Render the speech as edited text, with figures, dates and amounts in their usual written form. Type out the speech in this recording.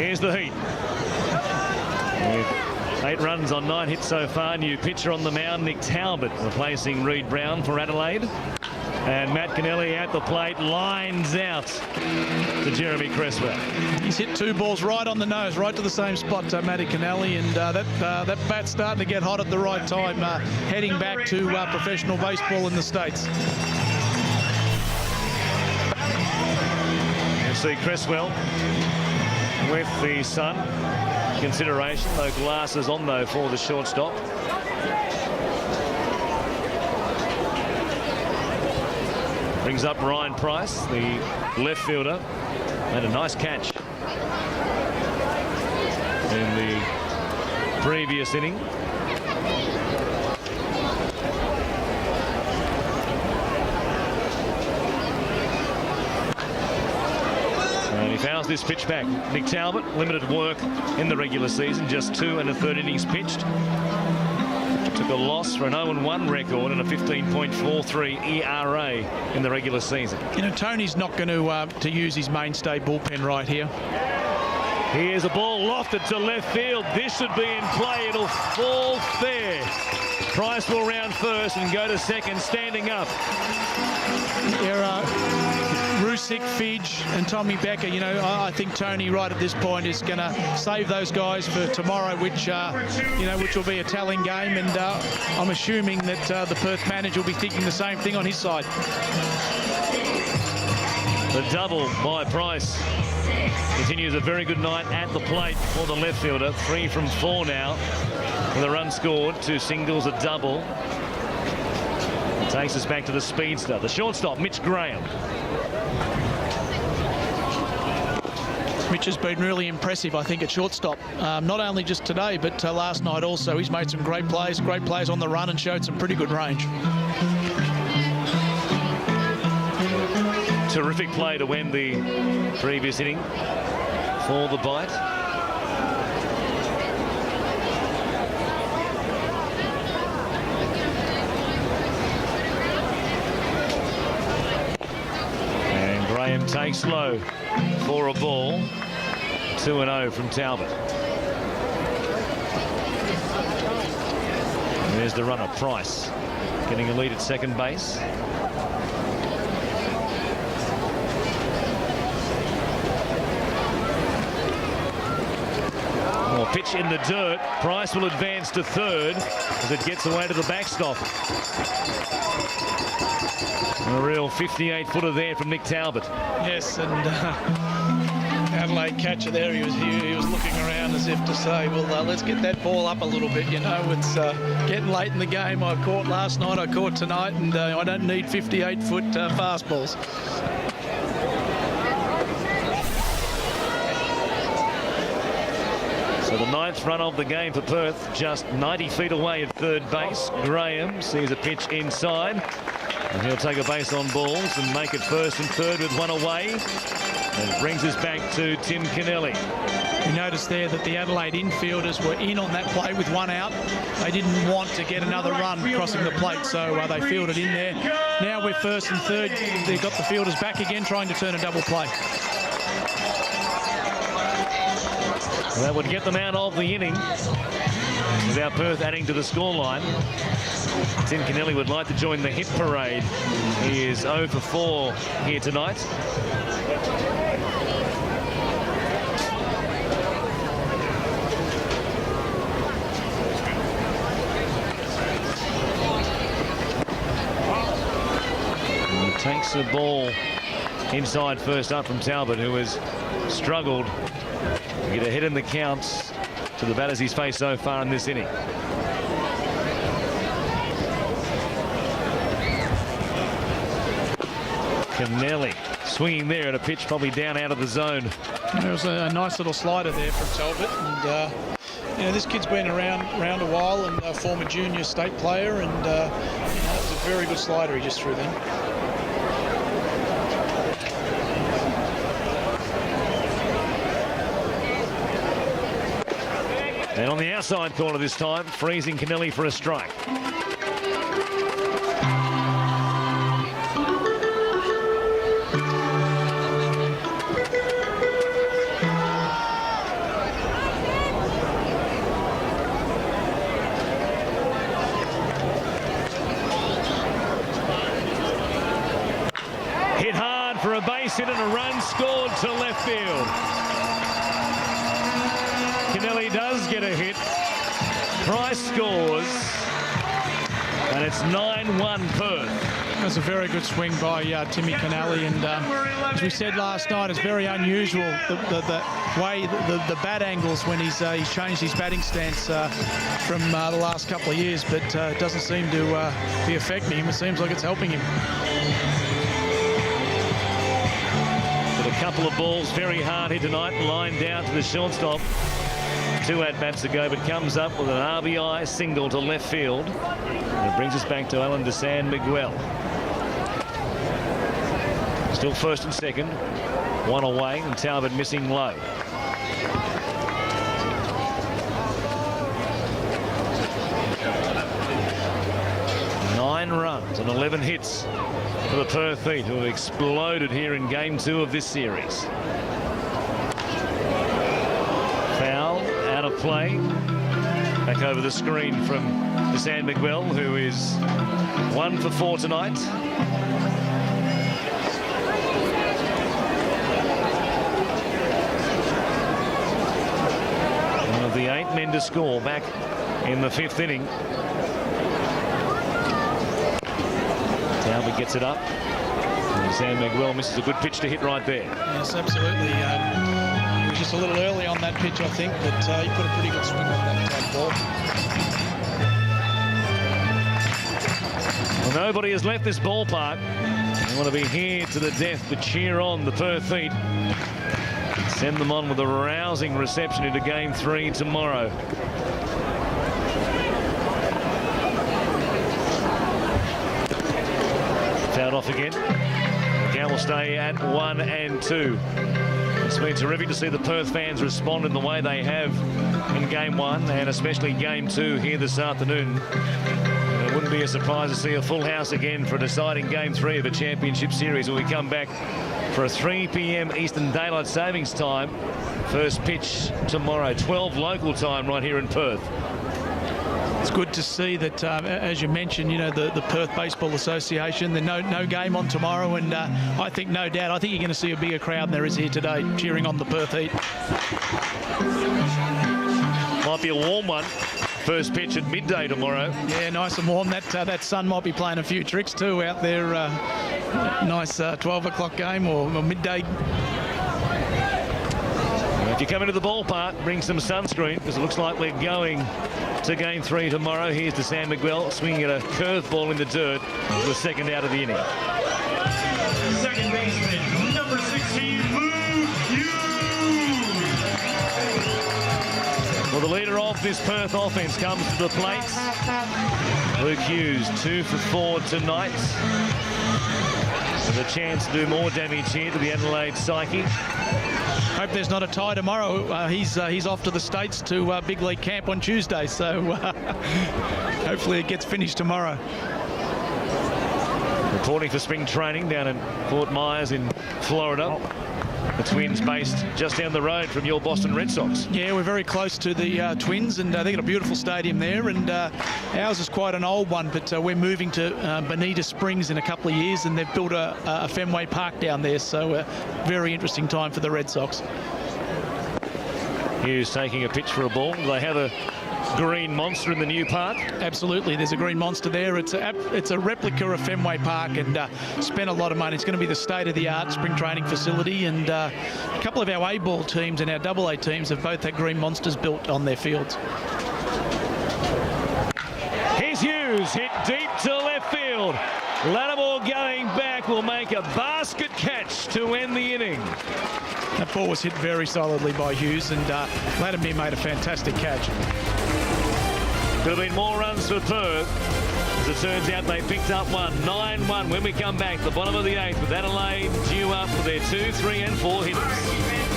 Here's the heat. With 8 runs on 9 hits so far. New pitcher on the mound, Nick Talbot, replacing Reed Brown for Adelaide. And Matt Kennelly at the plate, lines out to Jeremy Cresswell. He's hit 2 balls right on the nose, right to the same spot, Matty Kennelly, and that bat's starting to get hot at the right time, heading back to professional baseball in the States. You see Cresswell with the sun consideration. No glasses on though for the shortstop. Brings up Ryne Price, the left fielder, made a nice catch in the previous inning. And he fouls this pitch back. Nick Talbot, limited work in the regular season, just 2 1/3 innings pitched. Took a loss for an 0-1 record and a 15.43 ERA in the regular season. You know, Tony's not going to use his mainstay bullpen right here. Here's a ball lofted to left field. This should be in play. It'll fall fair. Price will round first and go to second, standing up. Rusick, Fidge and Tommy Becker, you know, I think Tony right at this point is going to save those guys for tomorrow, which will be a telling game, and I'm assuming that the Perth manager will be thinking the same thing on his side. The double by Price continues a very good night at the plate for the left fielder. 3 from 4 now with a run scored, 2 singles, a double. Takes us back to the speedster, the shortstop, Mitch Graham. Mitch has been really impressive, I think, at shortstop. Not only just today, but last night also. He's made some great plays on the run, and showed some pretty good range. Terrific play to end the previous inning for the bite. And Graham takes low for a ball. 2-0 from Talbot. And there's the runner, Price, getting a lead at second base. Pitch in the dirt. Price will advance to third as it gets away to the backstop. A real 58-footer there from Nick Talbot. Yes, and Adelaide catcher there, he was looking around as if to say, well, let's get that ball up a little bit. You know, it's getting late in the game. I caught last night, I caught tonight, and I don't need 58-foot fastballs. So the 9th run of the game for Perth, just 90 feet away at third base. Graham sees a pitch inside, and he'll take a base on balls and make it first and third with 1 away. And brings us back to Tim Kennelly. You notice there that the Adelaide infielders were in on that play with 1 out. They didn't want to get another run crossing the plate, so they fielded in there. Now we're first and third. They've got the fielders back again, trying to turn a double play. That would get them out of the inning without Perth adding to the scoreline. Tim Kennelly would like to join the hit parade. He is 0 for 4 here tonight. And takes the ball inside first up from Talbot, who has struggled to get ahead in the counts to the batters he's faced so far in this inning. Kennelly swinging there at a pitch probably down out of the zone. There was a nice little slider there from Talbot, and you know, this kid's been around a while, and a former junior state player, and you know, it's a very good slider he just threw then. And on the outside corner this time, freezing Kennelly for a strike. base hit and a run scored to left field. Kennelly does get a hit. Price scores, and it's 9-1 Perth. That's a very good swing by Timmy Kennelly, and as we said last night, it's very unusual the way the bat angles when he's changed his batting stance from the last couple of years, but it doesn't seem to be affecting him. It seems like it's helping him. But a couple of balls very hard hit tonight, lined down to the shortstop. 2 at-bats ago, but comes up with an RBI single to left field. And it brings us back to Alan de San Miguel. Still first and second, 1 away, and Talbot missing low. Nine runs and 11 hits for the Perth Heat, who have exploded here in Game 2 of this series. Foul, out of play. Back over the screen from de San Miguel, who is 1 for 4 tonight. One of the 8 men to score back in the 5th inning. Talbot gets it up. And de San Miguel misses a good pitch to hit right there. Yes, absolutely. He was just a little early on that pitch, I think, but he put a pretty good swing on that ball. Well, nobody has left this ballpark. They want to be here to the death to cheer on the Perth Heat. Send them on with a rousing reception into Game 3 tomorrow. Fouled off again. The count will stay at 1-2. It's been terrific to see the Perth fans respond in the way they have in Game 1 and especially Game 2 here this afternoon. And it wouldn't be a surprise to see a full house again for a deciding Game 3 of a championship series when we come back for a 3 p.m. Eastern Daylight Savings Time. First pitch tomorrow, 12 local time right here in Perth. It's good to see that, as you mentioned, you know, the Perth Baseball Association, there's no game on tomorrow, and I think, no doubt, I think you're going to see a bigger crowd than there is here today cheering on the Perth Heat. Might be a warm one. First pitch at midday tomorrow. Yeah, nice and warm. That sun might be playing a few tricks too out there. Nice 12 o'clock game or midday. If you come into the ballpark, bring some sunscreen, because it looks like we're going to Game 3 tomorrow. Here's de San Miguel swinging at a curveball in the dirt for the second out of the inning. Second baseman, number 16, Luke Hughes. Well, the leader of this Perth offense comes to the plate. Luke Hughes, 2 for 4 tonight. With a chance to do more damage here to the Adelaide psyche. Hope there's not a tie tomorrow. He's off to the States to big league camp on Tuesday, so hopefully it gets finished tomorrow. Reporting for spring training down in Fort Myers in Florida. The Twins based just down the road from your Boston Red Sox. Yeah, we're very close to the Twins, and they've got a beautiful stadium there, and ours is quite an old one, but we're moving to Bonita Springs in a couple of years, and they've built a Fenway Park down there, so very interesting time for the Red Sox. Hughes taking a pitch for a ball. They have a green monster in the new park. Absolutely, there's a green monster there. It's a replica of Fenway Park, and spent a lot of money. It's going to be the state-of-the-art spring training facility, and a couple of our A-ball teams and our AA teams have both had green monsters built on their fields. Here's Hughes, hit deep to left field. Lattimore going back will make a basket catch to end the inning. That ball was hit very solidly by Hughes, and Lattimore made a fantastic catch. Could have been more runs for Perth. As it turns out, they picked up one. 9-1 when we come back. The bottom of the 8th with Adelaide due up for their 2, 3 and 4 hitters.